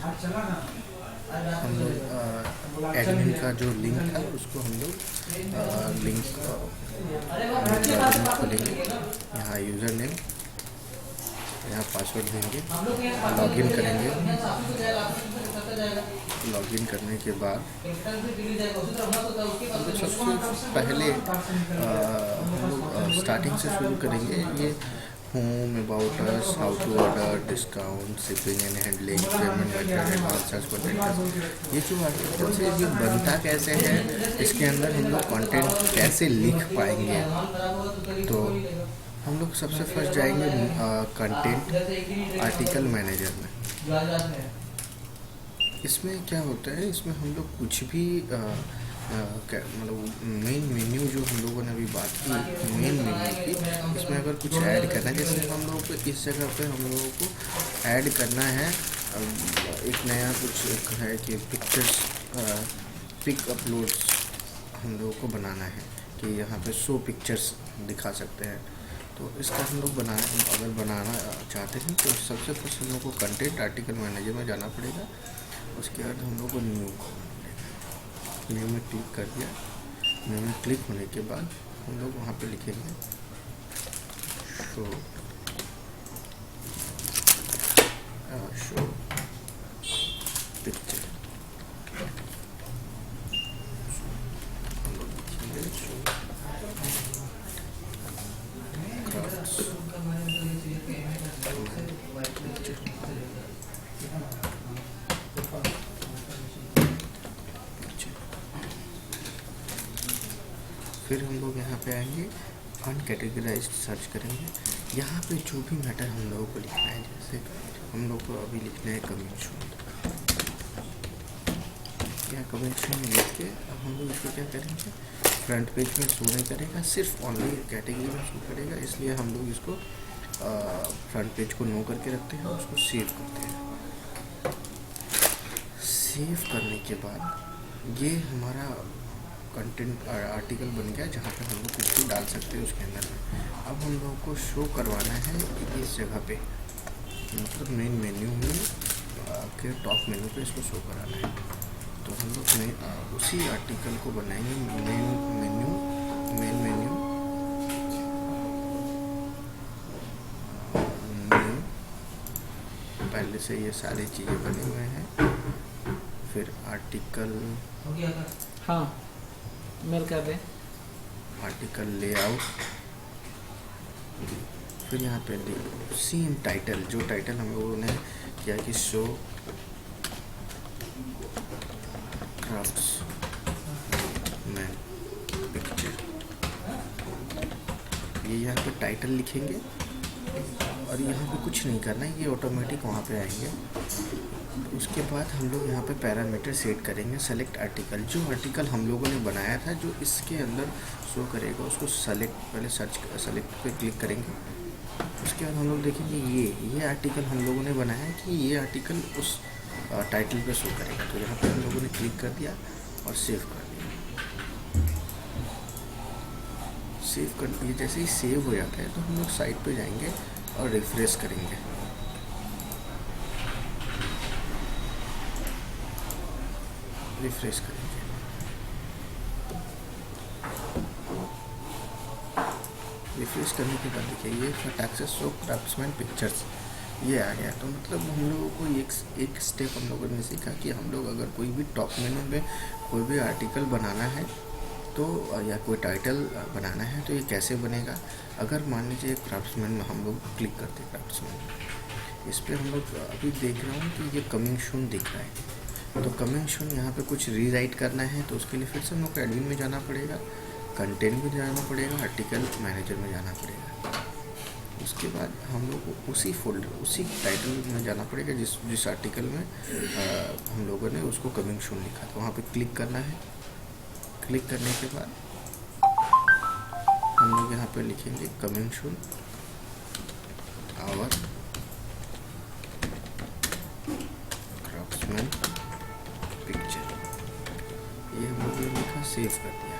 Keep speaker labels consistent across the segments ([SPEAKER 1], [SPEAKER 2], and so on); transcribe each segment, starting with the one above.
[SPEAKER 1] हम लोग एडमिन का जो लिंक था उसको हम लोग लिंक खोलेंगे। यहाँ यूज़र नेम, यहाँ पासवर्ड देंगे, लॉगिन करेंगे। लॉगिन करने के बाद हम लोग सबसे पहले हम लोग स्टार्टिंग से शुरू करेंगे। ये home, about us, how to order, discount, shipping and handling, payment method, advance charge, content. ये जो आर्टिकल से ये बनता कैसे है, इसके अंदर हम लोग कंटेंट कैसे लिख पाएंगे। तो हम लोग सबसे फर्स्ट जाएंगे कंटेंट आर्टिकल मैनेजर में। इसमें क्या होता है, इसमें हम लोग कुछ भी मतलब मेन मेन्यू जो हम लोगों ने अभी बात की मेन मेन्यू की, इसमें अगर कुछ ऐड करना है, जैसे हम लोगों को इस जगह पे हम लोगों को ऐड करना है एक नया कुछ एक है कि पिक्चर्स पिक अपलोड्स हम लोगों को बनाना है कि यहाँ पे 100 पिक्चर्स दिखा सकते हैं। तो इसका हम लोग अगर बनाना चाहते हैं तो सबसे फर्स्ट हम लोग को कंटेंट आर्टिकल मैनेजर में जाना पड़ेगा। उसके बाद हम लोग को न्यू में क्लिक कर दिया। न्यू में क्लिक होने के बाद हम लोग वहाँ पे लिखेंगे शो पिक्चर। हम लोग लिखेंगे शो फिर हम लोग यहाँ पे आएंगे, अनकैटेगराइज्ड सर्च करेंगे। यहाँ पे जो भी मैटर हम लोगों को लिखना है, जैसे हम लोग को अभी लिखना है कमीशन। क्या कमीशन लिख के अब हम लोग इसको क्या करेंगे, फ्रंट पेज में शो नहीं करेगा, सिर्फ ऑनली कैटेगरी में शो करेगा। इसलिए हम लोग इसको फ्रंट पेज को नो करके रखते हैं, उसको सेव करते हैं। सेव करने के बाद ये हमारा कंटेंट आर्टिकल बन गया, जहाँ पे हम लोग कुछ भी डाल सकते हैं उसके अंदर में। अब हम लोगों को शो करवाना है इस जगह पे, मतलब मेन मेन्यू में के टॉप मेन्यू पे इसको शो कराना है। तो हम लोग उसी आर्टिकल को बनाएंगे मेन मेन्यू पहले से ये सारी चीज़ें बने हुए हैं। फिर आर्टिकल,
[SPEAKER 2] हाँ मेल कर दे,
[SPEAKER 1] आर्टिकल लेआउट, फिर यहाँ पे सेम टाइटल, जो टाइटल हम लोगों ने किया कि शो क्राफ्ट्स मैन पिक्चर, ये यहाँ पे टाइटल लिखेंगे। और यहाँ पे कुछ नहीं करना है, ये ऑटोमेटिक वहाँ पे आएंगे। उसके बाद हम लोग यहाँ पे पैरामीटर सेट करेंगे। सेलेक्ट आर्टिकल, जो आर्टिकल हम लोगों ने बनाया था जो इसके अंदर शो करेगा, उसको पहले सेलेक्ट पे क्लिक करेंगे। उसके बाद हम लोग देखेंगे ये आर्टिकल हम लोगों ने बनाया है कि ये आर्टिकल उस टाइटल पे शो करेगा। तो यहाँ पे हम लोगों ने क्लिक कर दिया और सेव कर दिया। सेव कर दिए, जैसे ही सेव हो जाता है तो हम लोग साइट पे जाएंगे और रिफ्रेश करेंगे। रिफ्रेश करेंगे, रिफ्रेश करने के बाद देखिए ये फटाक से शो क्राफ्ट्समैन पिक्चर्स ये आ गया। तो मतलब हम लोगों को एक स्टेप हम लोगों ने सीखा कि हम लोग अगर कोई भी टॉप मेन्यू में कोई भी आर्टिकल बनाना है तो या कोई टाइटल बनाना है तो ये कैसे बनेगा। अगर मान लीजिए क्राफ्ट्समैन में हम लोग क्लिक करते हैं, क्राफ्ट्समैन इस पर हम लोग अभी देख रहा हूँ कि ये कमिंग सून दिख रहा है। तो कमिंग सून यहाँ पे कुछ रीराइट करना है तो उसके लिए फिर से हम लोग को एडमिन में जाना पड़ेगा, कंटेंट में जाना पड़ेगा, आर्टिकल मैनेजर में जाना पड़ेगा। उसके बाद हम लोग को उसी फोल्डर, उसी टाइटल में जाना पड़ेगा जिस आर्टिकल में हम लोगों ने उसको कमिंग सून लिखा था, वहाँ पे क्लिक करना है। क्लिक करने के बाद हम लोग यहाँ पे लिखेंगे coming soon our craftsman picture, ये हम लोग ने लिखा, सेव कर दिया।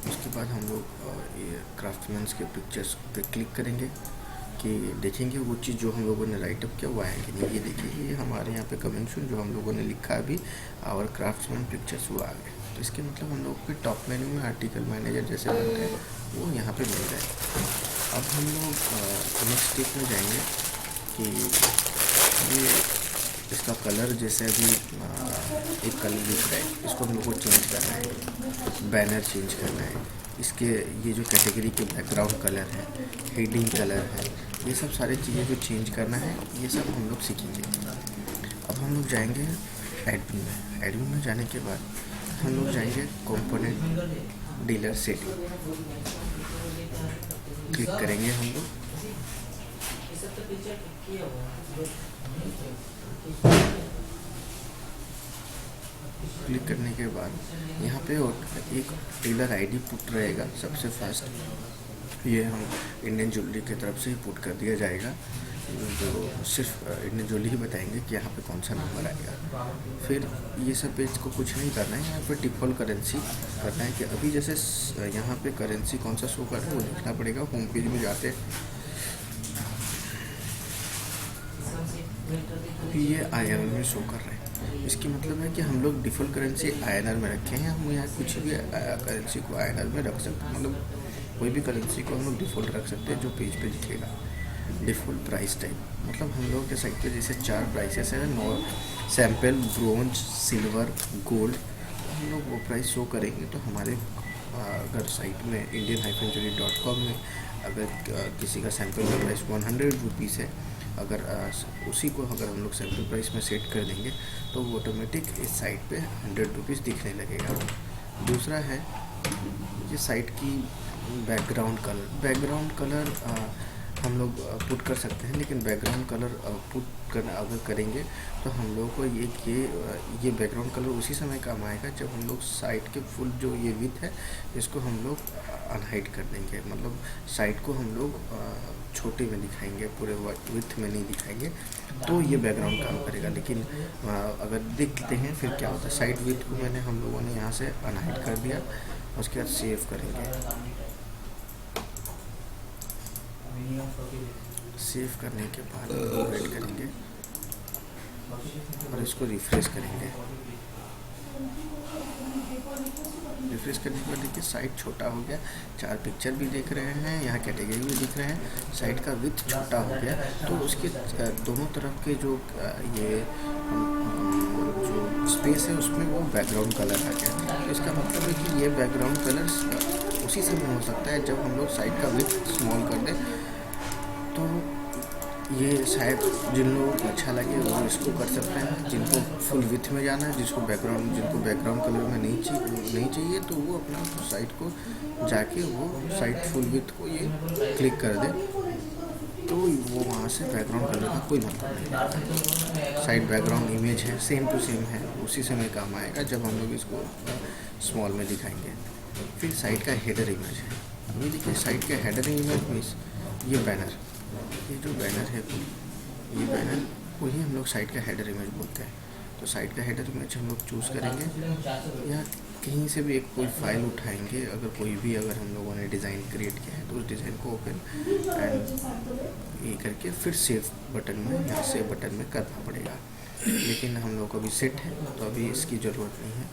[SPEAKER 1] उसके बाद हम लोग ये क्राफ्ट्समैन के पिक्चर्स पे क्लिक करेंगे। कि देखेंगे वो चीज़ जो हम लोगों ने राइटअप किया वो आएगी नहीं। ये देखिए ये हमारे यहाँ पे कमिंग सून जो हम लोगों ने लिखा अभी और क्राफ्ट्समैन पिक्चर्स वो आ गए। तो इसके मतलब हम लोग के टॉप मेन्यू में आर्टिकल मैनेजर जैसे बनते हैं वो यहाँ पे मिल गए। अब हम लोग नेक्स्ट स्टेप में जाएंगे कि ये इसका कलर जैसे अभी एक कलर दिख रहा है, इसको हम लोग को चेंज करना है, बैनर चेंज करना है, इसके ये जो कैटेगरी के बैकग्राउंड कलर है, हेडिंग कलर है, ये सब सारी चीज़ें जो चेंज करना है ये सब हम लोग सीखेंगे। अब हम लोग जाएंगे एडमिन में। एडमिन में जाने के बाद हम लोग जाएंगे कंपोनेंट डीलर सेटिंग, क्लिक करेंगे हम लोग। क्लिक करने के बाद यहाँ पे एक डीलर आईडी पुट रहेगा सबसे फर्स्ट। ये हम इंडियन ज्वेलरी की तरफ से ही पुट कर दिया जाएगा, जो सिर्फ इंडियन ज्वेलरी ही बताएंगे कि यहाँ पे कौन सा नंबर आएगा। फिर ये सब पेज को कुछ नहीं करना है, यहाँ पे डिफ़ॉल्ट करेंसी करना है कि अभी जैसे यहाँ पे करेंसी कौन सा शो कर रहा है वो लिखना पड़ेगा। होम पेज में जाते अभी ये INR में शो कर रहा है, इसकी मतलब है कि हम लोग डिफ़ॉल्ट करेंसी INR में रखे हैं। हम यहाँ कुछ भी करेंसी को INR में रख सकते हैं, मतलब कोई भी करेंसी को हम लोग डिफ़ॉल्ट रख सकते हैं जो पेज पे दिखेगा। डिफ़ॉल्ट प्राइस टाइप मतलब हम लोग के साइट पे जैसे 4 प्राइसेस हैं, सैम्पल, ब्रोंज, सिल्वर, गोल्ड। हम लोग वो प्राइस शो करेंगे तो हमारे अगर साइट में indian-jewelry.com में अगर किसी का सैम्पल का प्राइस 100 रुपीज़ है, अगर उसी को अगर हम लोग सैम्पल प्राइस में सेट कर देंगे तो वो ऑटोमेटिक इस साइट पे 100 रुपीज़ दिखने लगेगा। दूसरा है ये साइट की बैकग्राउंड कलर हम लोग पुट कर सकते हैं, लेकिन बैकग्राउंड कलर पुट कर अगर करेंगे तो हम लोग को ये बैकग्राउंड कलर उसी समय काम आएगा जब हम लोग साइट के फुल जो ये विथ है इसको हम लोग अनहाइड कर देंगे। मतलब साइट को हम लोग छोटे में दिखाएंगे, पूरे विथ में नहीं दिखाएंगे, तो ये बैकग्राउंड काम करेगा। लेकिन अगर देखते हैं फिर क्या होता है, साइट विथ को मैंने हम लोगों ने यहाँ से अनहाइड कर दिया, उसके बाद सेव करेंगे। सेव करने के बाद वेट करेंगे और इसको रिफ्रेश करेंगे। रिफ्रेश करने के बाद देखिए साइट छोटा हो गया, 4 पिक्चर भी देख रहे हैं, यहाँ कैटेगरी भी दिख रहे हैं, साइट का विथ छोटा हो गया। तो उसके दोनों तरफ के जो ये जो स्पेस है उसमें वो बैकग्राउंड कलर आ गया। तो इसका मतलब है कि ये बैकग्राउंड कलर उसी समय हो सकता है जब हम लोग साइट का विथ स्मॉल कर दें। तो ये शायद जिन लोगों को अच्छा लगे वो इसको कर सकते हैं, जिनको फुल विथ में जाना है, जिनको बैकग्राउंड कलर में नहीं चाहिए तो वो अपना साइट को जाके वो साइट फुल विथ को ये क्लिक कर दे, तो वो वहाँ से बैकग्राउंड कलर का कोई मतलब नहीं। साइट बैकग्राउंड इमेज है, सेम टू सेम है, उसी समय काम आएगा जब हम लोग इसको स्मॉल में दिखाएंगे। फिर साइट का हेडर इमेज है, अभी देखिए साइट का हेडर इमेज मीन्स ये बैनर, ये जो बैनर है ये बैनर वही हम लोग साइट का हेडर इमेज बोलते हैं। तो साइट का हेडर इमेज हम लोग चूज़ करेंगे या कहीं से भी एक कोई फाइल उठाएंगे, अगर हम लोगों ने डिज़ाइन क्रिएट किया है तो उस डिज़ाइन को ओपन एंड ये करके फिर सेव बटन में या सेव बटन में करना पड़ेगा। लेकिन हम लोग को अभी सेट है तो अभी इसकी ज़रूरत नहीं है।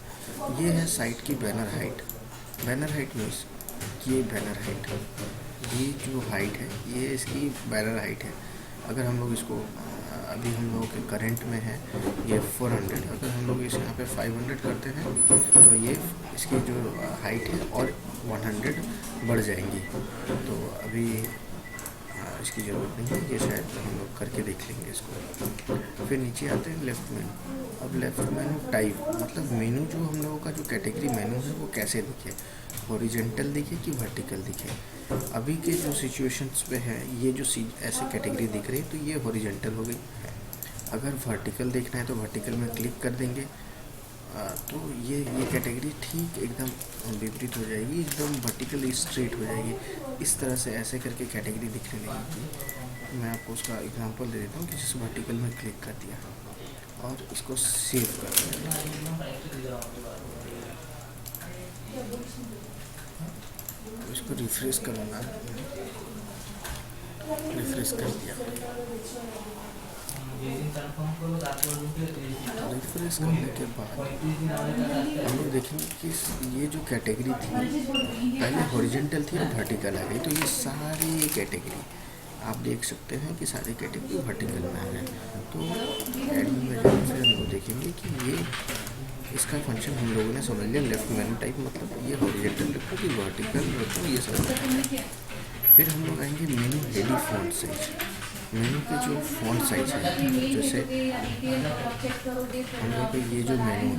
[SPEAKER 1] ये है साइट की बैनर हाइट मीन्स ये बैनर हाइट, ये जो हाइट है ये इसकी बैनर हाइट है। अगर हम लोग इसको अभी हम लोगों के करंट में है ये 400, अगर हम लोग इसे यहाँ पे 500 करते हैं तो ये इसकी जो हाइट है और 100 बढ़ जाएंगी। तो अभी इसकी ज़रूरत नहीं है, ये शायद हम लोग करके देख लेंगे इसको। फिर नीचे आते हैं लेफ़्ट मेनू। अब लेफ़्ट मेनू टाइप मतलब मेनू जो हम लोगों का जो कैटेगरी मेनू है वो कैसे दिखे, हॉरिजेंटल दिखे कि वर्टिकल दिखे। अभी के जो सिचुएशंस पे है ये जो ऐसे कैटेगरी दिख रही है तो ये हॉरिजेंटल हो गई। अगर वर्टिकल देखना है तो वर्टिकल में क्लिक कर देंगे तो ये कैटेगरी ठीक एकदम विपरीत हो जाएगी, एकदम वर्टिकल स्ट्रेट हो जाएगी। इस तरह से ऐसे करके कैटेगरी दिखने लगेगी। मैं आपको उसका एग्जांपल दे देता हूँ कि जैसे वर्टिकल में क्लिक कर दिया और इसको सेव कर दिया, इसको रिफ्रेश करूँगा रिफ्रेश कर दिया। रिफ्रेश करने के बाद हम लोग देखेंगे कि ये जो कैटेगरी थी पहले हॉरिजेंटल थी और वर्टिकल आ गई, तो ये सारी कैटेगरी आप देख सकते हैं कि सारी कैटेगरी वर्टिकल में आ गए। तो एडमिन में जाने से हम लोग देखेंगे कि ये इसका फंक्शन हम लोगों ने समझ लिया। लेफ्ट मेनू टाइप मतलब ये हॉरिजेंटल रखो कि वर्टिकल रखो, ये सब। फिर हम लोग आएंगे मेनू हेडी फॉन्ट साइज। मेनू के जो फॉन्ट साइज है, जैसे हम लोग के ये जो मेनू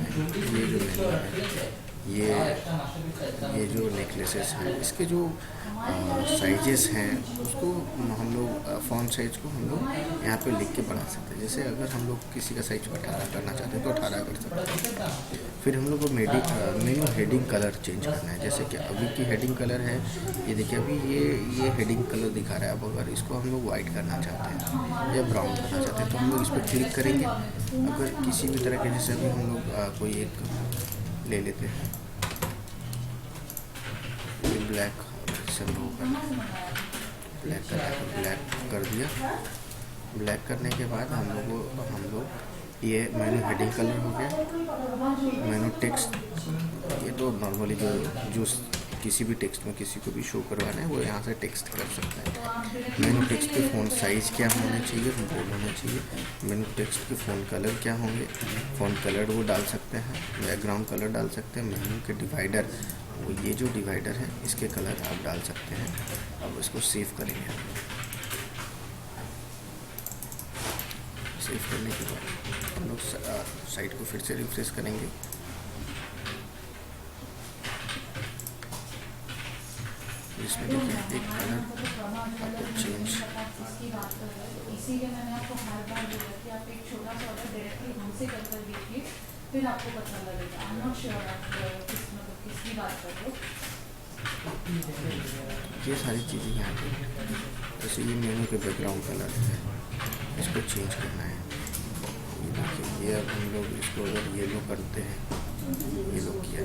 [SPEAKER 1] है, ये जो नेकलेसेस हैं, इसके जो साइजेस हैं उसको हम लोग फॉन्ट साइज को हम लोग यहाँ पे लिख के बढ़ा सकते हैं। जैसे अगर हम लोग किसी का साइज 18 करना चाहते हैं तो 18 कर सकते हैं। फिर हम लोग को मेनू हेडिंग कलर चेंज करना है। जैसे कि अभी की हेडिंग कलर है, ये देखिए अभी ये हेडिंग कलर दिखा रहा है। अब अगर इसको हम लोग वाइट करना चाहते हैं या ब्राउन करना चाहते हैं तो हम लोग इस पर क्लिक करेंगे। अगर किसी भी तरह के, जैसे अभी हम लोग कोई एक ले लेते हैं, ये ब्लैक, जैसे हम लोग ब्लैक कर दिया। ब्लैक करने के बाद हम लोग ये मेनू हेडिंग कलर हो गया। मेनू टेक्स्ट, ये तो नॉर्मली जो किसी भी टेक्स्ट में किसी को भी शो करवाना है वो यहाँ से टेक्स्ट कर सकता है। मेनू टेक्स्ट के फ़ॉन्ट साइज़ क्या होने चाहिए, बोल्ड होना चाहिए। मेनू टेक्स्ट के फ़ॉन्ट कलर क्या होंगे, फ़ॉन्ट कलर वो डाल सकते हैं, बैकग्राउंड कलर डाल सकते हैं। मेनू के डिवाइडर, वो ये जो डिवाइडर है इसके कलर आप डाल सकते हैं। अब इसको सेव करेंगे। सेव करने के बाद हम लोग साइट को फिर से रिफ्रेश करेंगे। इसमें देखिए एक कलर आपको चेंज, इसीलिए मैंने आपको हर बार बोला कि आप एक छोटा सा ऑर्डर डायरेक्टली हमसे कर देखिए, फिर आपको पता लगेगा। आई एम नॉट श्योर आप किसकी बात कर रहे हो। ये सारी चीज़ें यहाँ पे, जैसे ये मेनू के बैकग्राउंड कलर है, इसको चेंज करना है। ये देखिए, ये अब हम लोग इसको अगर येलो करते हैं, येलो किया,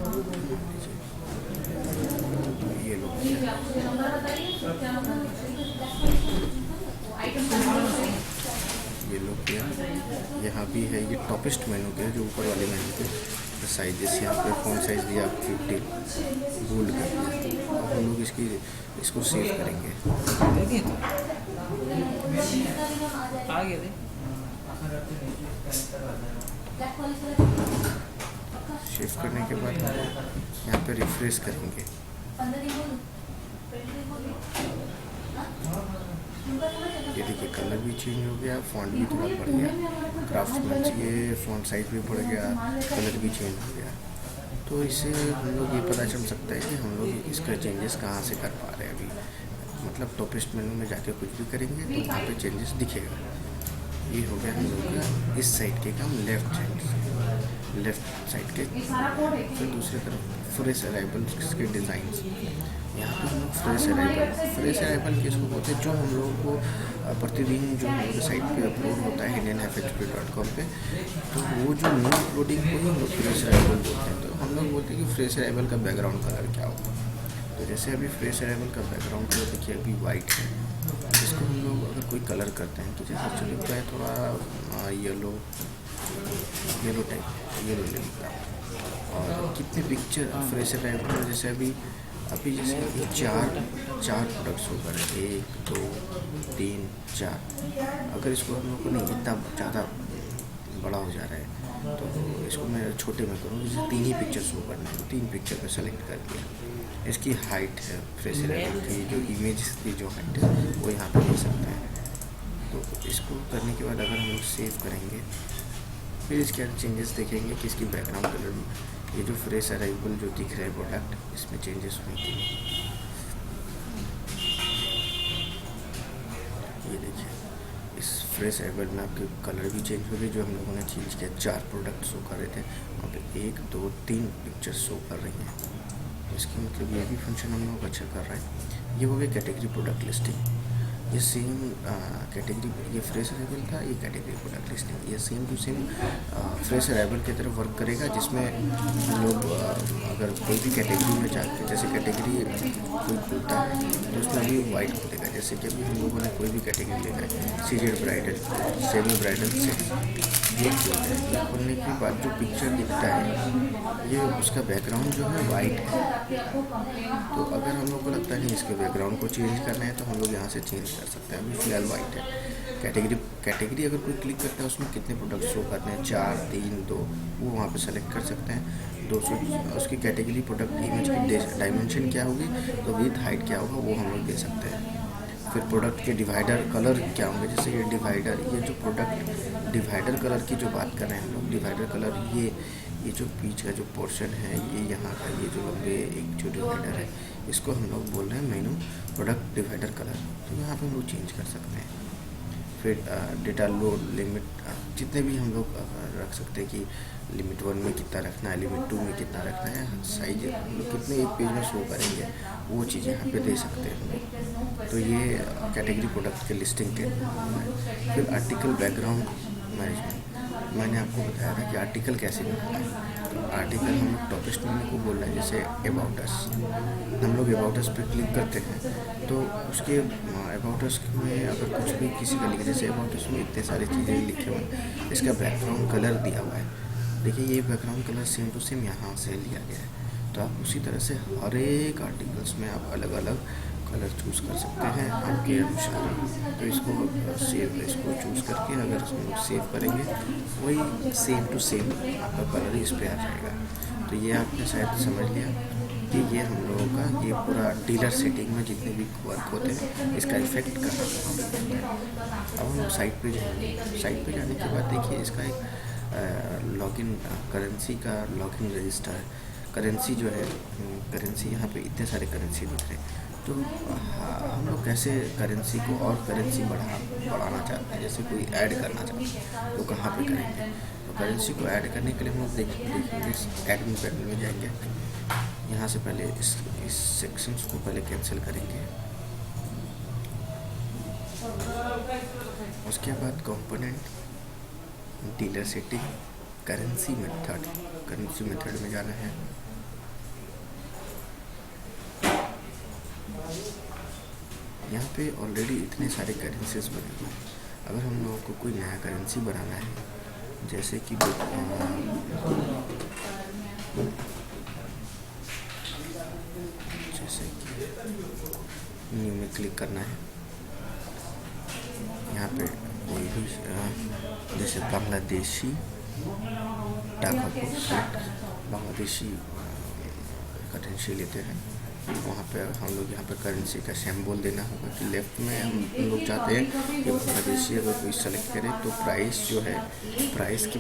[SPEAKER 1] ये लो ये लो किया। यहाँ भी है, ये टॉपिस्ट मेनू के जो ऊपर वाले मेनू के साइजेस, यहाँ पे फ़ॉन्ट साइज दिया 50, बोल्ड कर दिया। अब हम लोग इसको सेव करेंगे। सेव करने के बाद हम यहाँ पे रिफ्रेश करेंगे। ये देखिए कलर भी चेंज हो गया, फॉन्ट भी थोड़ा बढ़ गया, क्राफ्ट्समैन ये फॉन्ट साइज भी बढ़ गया, कलर भी चेंज हो गया। तो इससे हम लोग ये पता चल सकता है कि हम लोग इसका चेंजेस कहाँ से कर पा रहे हैं। अभी मतलब टॉपिस्ट मेनू में जाके कुछ भी करेंगे तो वहाँ पे चेंजेस दिखेगा। ये हो गया हम लोग का इस साइड के काम, लेफ्ट साइड के। फिर दूसरी तरफ फ्रेश अराइवल के डिज़ाइन, यहाँ पे हम लोग फ्रेश अराइवल किसको बोलते हैं, जो हम लोगों को प्रतिदिन जो हमारे साइट पे अपलोड होता है indianfhp.com पे, तो वो जो न्यू अपलोडिंग को ही हम लोग फ्रेश अराइवल बोलते हैं। तो हम लोग बोलते हैं कि फ्रेश अराइवल का बैकग्राउंड कलर क्या होगा। तो जैसे अभी फ्रेश अराइवल का बैकग्राउंड कलर देखिए अभी वाइट है, इसको हम लोग अगर कोई कलर करते हैं तो जैसे चलता है थोड़ा येलो टाइप, येलो ले लेता है। और कितने पिक्चर फ्रेश अराइवल, जैसे अभी जैसे ये चार प्रोडक्ट्स होकर 1 2 3 4, अगर इसको हम लोग को नहीं इतना ज़्यादा बड़ा हो जा रहा है तो इसको मैं छोटे में करूँ, जैसे 3 ही पिक्चर शो करना है, 3 पिक्चर पर सेलेक्ट कर दिया। इसकी हाइट है फ्रेश अराइवल की, जो इमेज की जो हाइट है वो यहाँ पे दे सकते हैं। तो इसको करने के बाद अगर हम लोग सेव करेंगे, फिर इसके अंदर चेंजेस देखेंगे कि इसकी बैकग्राउंड कलर में ये जो फ्रेश अराइवल जो दिख रहा है प्रोडक्ट, इसमें चेंजेस हुए थे। ये देखिए इस फ्रेश अराइवल में आपके कलर भी चेंज हो गए, जो हम लोगों ने चेंज किया। 4 प्रोडक्ट शो कर रहे थे, वहाँ पे 1 2 3 पिक्चर्स शो कर रही हैं। इसकी मतलब ये भी फंक्शन हम लोग अच्छा कर रहा है। ये हो गया कैटेगरी प्रोडक्ट लिस्टिंग। ये सेम कैटेगरी, ये फ्रेश अराइवल था, ये कैटेगरी प्रोडक्ट लिस्टिंग, ये same to same fresh arrival की तरफ वर्क करेगा, जिसमें हम लोग अगर कोई भी कैटेगरी में जाके, जैसे कैटेगरी कोई खुलता है तो उसमें अभी वाइट खुलेगा, है। जैसे कि अभी हम लोगों ने कोई भी कैटेगरी लेना है, CZ bridal, semi bridal set, ये खोलते हैं। ये खोलने के बाद जो पिक्चर दिखता है ये उसका बैकग्राउंड जो है वाइट है। तो अगर हम लोग को लगता है इसके बैकग्राउंड को चेंज करना है तो हम लोग यहाँ से चेंज कर सकते हैं। अभी फ़िलहाल वाइट है। कैटेगरी अगर कोई क्लिक करता है उसमें कितने प्रोडक्ट शो करते हैं, 4, 3, 2, वो वहाँ पे सेलेक्ट कर सकते हैं। 200 उसकी कैटेगरी प्रोडक्ट इमेज की डायमेंशन क्या होगी, तो विथ हाइट क्या होगा वो हम लोग दे सकते हैं। फिर प्रोडक्ट के डिवाइडर कलर क्या होंगे, जैसे ये डिवाइडर, ये जो प्रोडक्ट डिवाइडर कलर की जो बात कर रहे हैं हम लोग, डिवाइडर कलर ये जो बीच का जो पोर्शन है, ये यहाँ का ये जो लंबे एक जो डिवाइडर है, इसको हम लोग बोल रहे हैं मेनू प्रोडक्ट डिवाइडर कलर। तो यहाँ पे हम लोग चेंज कर सकते हैं। फिर डेटा लोड लिमिट जितने भी हम लोग रख सकते हैं कि लिमिट 1 में कितना रखना है, लिमिट 2 में कितना रखना है, साइज हम लोग कितने एक पेज में शो करेंगे, वो चीज़ यहाँ पे दे सकते हैं हम लोग। तो ये कैटेगरी प्रोडक्ट के लिस्टिंग के। फिर आर्टिकल बैकग्राउंड मैनेजमेंट, मैंने आपको बताया था कि आर्टिकल कैसे बनाना है। तो आर्टिकल हम लोग टॉपिस्ट मेनू को बोल रहे हैं। जैसे अबाउट अस, हम लोग अबाउट अस पे क्लिक करते हैं तो उसके अबाउट अस में अगर कुछ भी किसी का लिखे, जैसे अबाउट अस में इतने सारी चीज़ें लिखे हुए हैं, इसका बैकग्राउंड कलर दिया हुआ है। देखिए ये background colour same to same यहाँ से लिया गया है। तो आप उसी तरह से हर एक आर्टिकल्स में आप अलग अलग कलर चूज़ कर सकते हैं आपके अनुसार। तो इसको चूज़ करके अगर हम लोग सेव करेंगे, वही सेम टू सेम आपका कलर इस पर आ जाएगा। तो ये आपने शायद समझ लिया कि ये हम लोगों का ये पूरा डीलर सेटिंग में जितने भी वर्क होते हैं इसका इफेक्ट करना होता है। अब हम लोग साइट पे जाएंगे। साइट पे जाने के बाद देखिए इसका एक लॉगिन करेंसी का लॉगिन रजिस्टर है। करेंसी जो है करेंसी यहाँ पे इतने सारे करेंसी दिख रहे हैं। तो हम लोग कैसे करेंसी को और करेंसी बढ़ाना चाहते हैं, जैसे कोई ऐड करना चाहते हैं तो कहाँ पे करेंगे। तो करेंसी को ऐड करने के लिए हम लोग देखेंगे एडमिन पैनल में जाएंगे। यहाँ से पहले इस सेक्शंस को पहले कैंसिल करेंगे। उसके बाद component, dealer setting, currency method में जाना है। यहाँ पे ऑलरेडी इतने सारे करेंसीज बने हुए हैं। अगर हम लोगों को कोई नया करेंसी बनाना है, जैसे कि न्यू में क्लिक करना है। यहाँ पे कोई भी जैसे बांग्लादेशी टाका को बांग्लादेशी करेंसी लेते हैं। वहाँ पे हम लोग यहाँ पे करेंसी का सिंबल देना होगा कि लेफ़्ट में हम लोग चाहते हैं कि बांग्लादेशी अगर कोई सेलेक्ट करे तो प्राइस जो है प्राइस के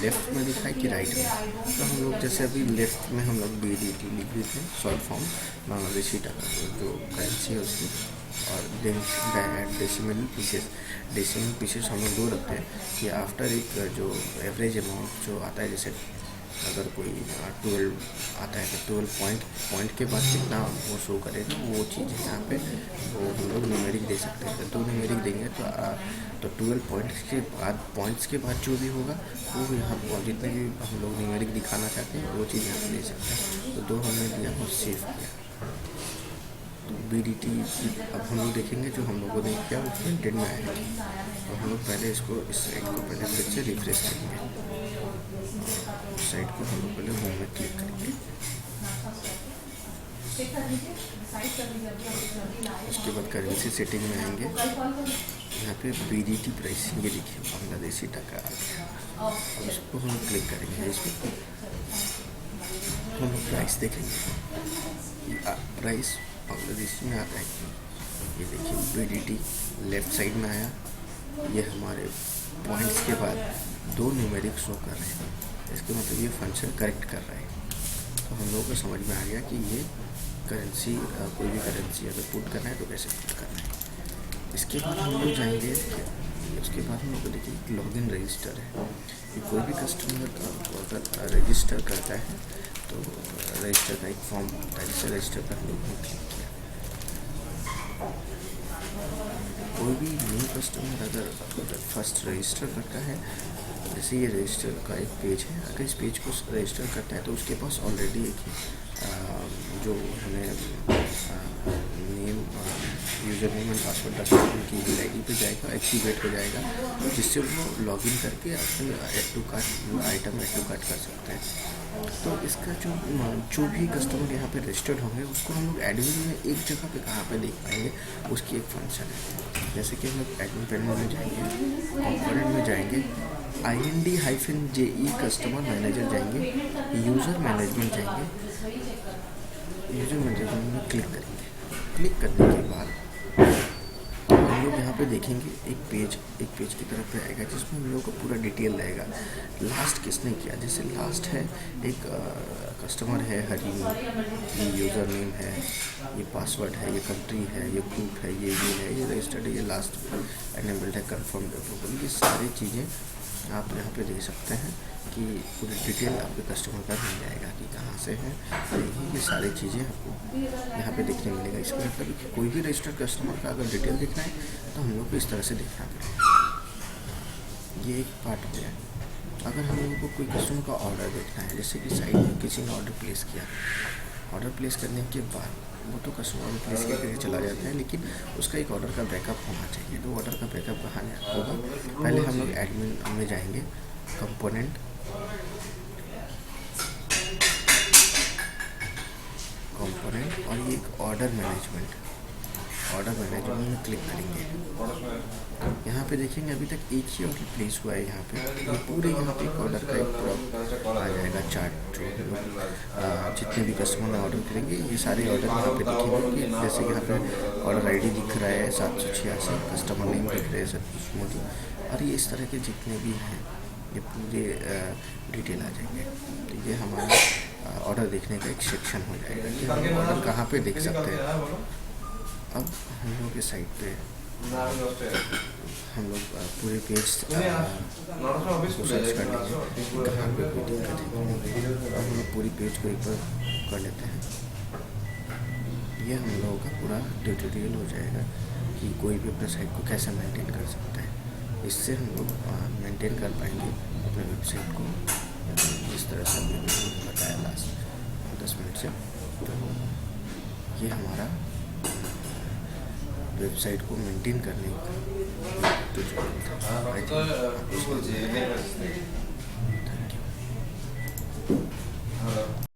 [SPEAKER 1] लेफ़्ट में दिखाए कि राइट में। तो हम लोग जैसे अभी लेफ़्ट में हम लोग BDT लिख देते हैं, शॉर्ट फॉर्म बांग्लादेशी टाका जो करेंसी है उसकी। और डेसिमल पीसेस हम लोग 2 रखते हैं कि आफ्टर एक जो एवरेज अमाउंट जो आता है, जैसे अगर कोई 12 आता है तो 12 पॉइंट के बाद कितना वो शो करेगा, वो चीज़ है यहाँ पे वो हम लोग न्यूमेरिक दे सकते हैं। तो 2 न्यूमेरिक देंगे तो 12 पॉइंट्स के बाद जो भी होगा वो यहाँ पर जितने भी हम लोग न्यूमेरिक दिखाना चाहते हैं वो चीज़ यहाँ पर दे सकते हैं। तो 2 हमने दिया और सेव किया। तो BDT अब हम लोग देखेंगे जो हम लोगों ने किया वो प्रिंटेड में आएगा। तो हम लोग पहले इसको इस साइट को पहले फिर से रिफ्रेश करेंगे। साइट को हम लोग पहले होम में क्लिक करेंगे। उसके बाद करेंसी सेटिंग में आएंगे। यहाँ पे BDT प्राइसिंग ये देखिए बांग्लादेशी टाका आ गया। अब इसको हम क्लिक करेंगे। इसमें हम लोग प्राइस देखेंगे। प्राइस बांग्लादेशी में आता है। ये देखिए BDT लेफ़्ट साइड में आया। ये हमारे पॉइंट्स के बाद 2 न्यूमेरिक शो कर रहे हैं। इसके मतलब ये फंक्शन करेक्ट कर रहा है। तो हम लोगों को समझ में आ गया कि ये करेंसी कोई भी करेंसी अगर पुट करना है तो कैसे पुट करना है। इसके बाद हम लोग जाएंगे। उसके बाद हम लोग को देखिए लॉगिन रजिस्टर है कि कोई भी कस्टमर अगर रजिस्टर करता है तो रजिस्टर का एक फॉर्म होता है, जिससे रजिस्टर पर हम लोग ने क्लिक किया। कोई भी न्यू कस्टमर अगर फर्स्ट रजिस्टर करता है, जैसे ये रजिस्टर का एक पेज है, अगर इस पेज को रजिस्टर करता है तो उसके पास ऑलरेडी एक जो हमें name user name and password डाल के उनकी ईमेल आईडी पे जाएगा, एक्टिवेट हो जाएगा, जिससे वो लॉगिन करके अपने add to cart item add to cart कर सकते हैं। तो इसका जो भी कस्टमर यहाँ पे रजिस्टर्ड होंगे उसको हम लोग एडमिन में एक जगह पे कहाँ पे देख पाएंगे, उसकी एक फंक्शन है। जैसे कि हम लोग एडमिन पैनल में जाएंगे, कंपोनेंट में जाएंगे, IND-JE कस्टमर मैनेजर जाएंगे, यूज़र मैनेजमेंट जाएंगे, यूज़र मैनेजमेंट में क्लिक करेंगे। क्लिक करने के बाद हम लोग यहाँ पे देखेंगे एक पेज की तरफ पे आएगा जिसमें हम लोग को पूरा डिटेल रहेगा, लास्ट किसने किया। जैसे लास्ट है एक कस्टमर है हरीम, ये यूज़र नेम है, ये पासवर्ड है, ये कंट्री है, ये ग्रुप है, ये है, ये रजिस्टर्ड है, ये लास्ट एनेबल्ड है, कंफर्म अप्रूवल। ये सारी चीज़ें आप यहाँ पे देख सकते हैं कि पूरी डिटेल आपके कस्टमर का मिल जाएगा कि कहाँ से है, ये सारी चीज़ें आपको यहाँ पे देखने मिलेगा। इसका मतलब कि कोई भी रजिस्टर्ड कस्टमर का अगर डिटेल देखना है तो हम लोग को इस तरह से देखना पड़ेगा। ये एक पार्ट हो गया। अगर हम लोगों को कोई कस्टमर का ऑर्डर देखना है, जैसे कि साइट में किसी ने ऑर्डर प्लेस किया, ऑर्डर प्लेस करने के बाद वो तो कस्टमर ऑर्डर प्लेस करके चला जाता है, लेकिन उसका एक ऑर्डर का बैकअप होना चाहिए। तो ऑर्डर का बैकअप कहाँ होगा, पहले हम लोग एडमिन में जाएंगे, कंपोनेंट, और ये एक ऑर्डर मैनेजमेंट में क्लिक करेंगे। यहाँ पे देखेंगे अभी तक एक ही ऑर्डर प्लेस हुआ है। यहाँ पे ये पूरे यहाँ पे ऑर्डर का एक पूरा आ जाएगा चार्ट, जो जितने भी कस्टमर ने ऑर्डर करेंगे ये सारे ऑर्डर यहाँ पे दिखेंगे। कि जैसे यहाँ पे ऑर्डर आईडी दिख रहा है 786, कस्टमर नेम दिख रहे हैं सतीश मोदी, और ये इस तरह के जितने भी हैं ये पूरे डिटेल आ जाएंगे। तो ये हमारा ऑर्डर देखने का एक सेक्शन हो जाएगा कि हम ऑर्डर कहाँ पे देख सकते हैं। अब हम लोग के साइट पे हम लोग पूरे पेज को सर्च कर लेंगे कि कहाँ पे कोई दिक्कत है। अब हम लोग पूरी पेज को एक बार कर लेते हैं। ये हम लोगों का पूरा ट्यूटोरियल हो जाएगा कि कोई भी अपने साइट को कैसे मेंटेन कर सकता है। इससे हम लोग मेंटेन कर पाएंगे अपने वेबसाइट को, जिस तरह से हमने बताया लास्ट 10 मिनट से। तो ये हमारा वेबसाइट को मेंटेन करने का ट्यूटोरियल था।